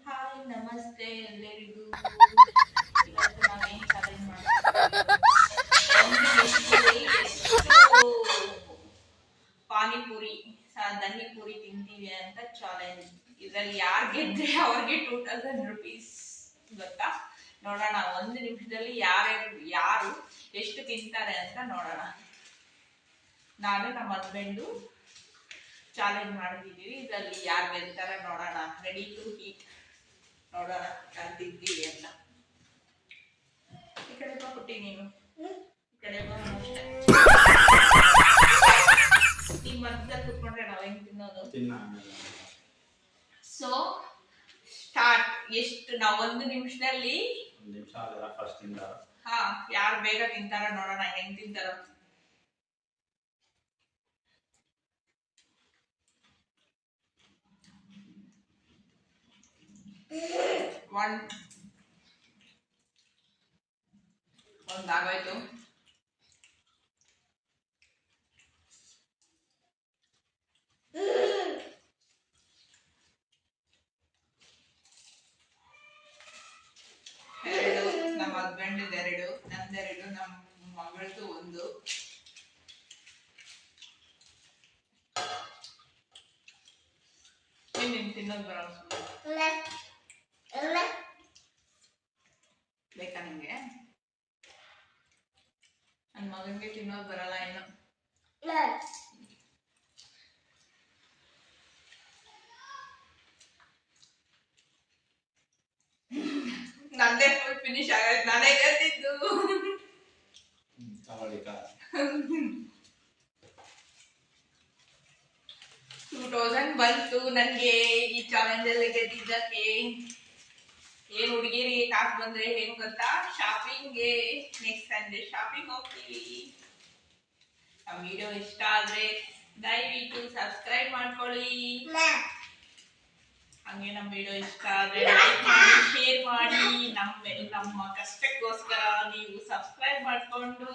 Hi ನಮಸ್ತೆ ಎಲ್ಲರಿಗೂ. ಇವತ್ತು ನಾವೇನ್ ಚಾಲೆಂಜ್ ಪಾನಿಪುರಿ ದನಿಪುರಿ ತಿಂತೀವಿ ಅಂತ ಚಾಲೆಂಜ್. ಇದ್ರಲ್ಲಿ ಯಾರು ಗೆದ್ರೆ ಅವ್ರಿಗೆ 2000 ರೂಪೀಸ್ ಗೊತ್ತಾ. ನೋಡೋಣ ಒಂದು ನಿಮಿಷದಲ್ಲಿ ಯಾರು ಎಷ್ಟು ತಿಂತಾರೆ ಅಂತ ನೋಡೋಣ. ನಾನು ನಮ್ಮ ಹಸ್ಬೆಂಡು ಚಾಲೆಂಜ್ ಮಾಡ್ತಿದ್ದೀವಿ. ಇದರಲ್ಲಿ ಯಾರು ಗೆಲ್ತಾರೆ ನೋಡೋಣ. Ready to eat. ನೋಡೋಣ ಯಾರು ತಿಂತೀವಿ ಅಂತ. ಈ ಕಡೆ ಕೊಟ್ಟಿ ನೀನು, ಈ ಕಡೆ ಅಷ್ಟೇ. ಈ ಮಧ್ಯದಲ್ಲಿ ಕುತ್ಕೊಂಡ್ರೆ ನಾವ್ ಹೆಂಗ್ ತಿನ್ನೋದು? So start. ಎಷ್ಟು ನಾವು ಒಂದು ನಿಮಿಷದಲ್ಲಿ ಹಾ ಯಾರು ಬೇಗ ತಿಂತಾರ ನೋಡೋಣ ಹೆಂಗ್ ತಿಂತಾರ. ಒಂದಾಗೋಯ್ತು. ಎರಡು, ನಮ್ಮ ಹಸ್ಬೆಂಡ್ ಎರಡು, ನಂದೆರಡು, ನಮ್ಮ ಮಗಳದು ಒಂದು. ನೀನ್ ತಿನ್ನೋದು ಬರೋದು ಬೇಕಾ ನಿಂಗೆ? ನನ್ನ ಮಗನ್ಗೆ ತಿನ್ನೋದು ಬರಲ್ಲ ಇನ್ನು. ನಂದೇ ಫುಲ್ ಫಿನಿಶ್ ಆಗೋಯ್ತು. ನಾನೇ ಗೆದ್ದಿದ್ದು. 2000 ಬಂತು ನನ್ಗೆ ಈ ಚಾಲೆಂಜ್ ಅಲ್ಲಿ ಗೆದ್ದಿದ್ದಕ್ಕೆ. ಏನ್ ಹುಡುಗಿರಿಗೆ ಕಾಸು ಬಂದ್ರೆ ಏನು ಗೊತ್ತಾ? ಶಾಪಿಂಗ್ಗೆ. ನೆಕ್ಸ್ಟ್ ಸಂಡೇ ಶಾಪಿಂಗ್ ಹೋಗ್ತೀವಿ. ಆ ವಿಡಿಯೋ ಇಷ್ಟ ಆದ್ರೆ ದಯವಿಟ್ಟು ಸಬ್ಸ್ಕ್ರೈಬ್ ಮಾಡ್ಕೊಳ್ಳಿ. ಹಂಗೆ ನಮ್ಮ ವಿಡಿಯೋ ಇಷ್ಟ ಆದ್ರೆ ಲೈಕ್ ಮಾಡಿ, ಶೇರ್ ಮಾಡಿ. ನಮ್ಮ ಕಷ್ಟಕ್ಕೋಸ್ಕರ ನೀವು ಸಬ್ಸ್ಕ್ರೈಬ್ ಮಾಡ್ಕೊಂಡು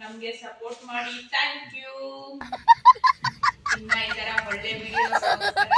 ನಮ್ಗೆ ಸಪೋರ್ಟ್ ಮಾಡಿ. Thank you. ಇನ್ನ ಈ ತರ ಒಳ್ಳೆ ವಿಡಿಯೋಸ್ಗೋಸ್ಕರ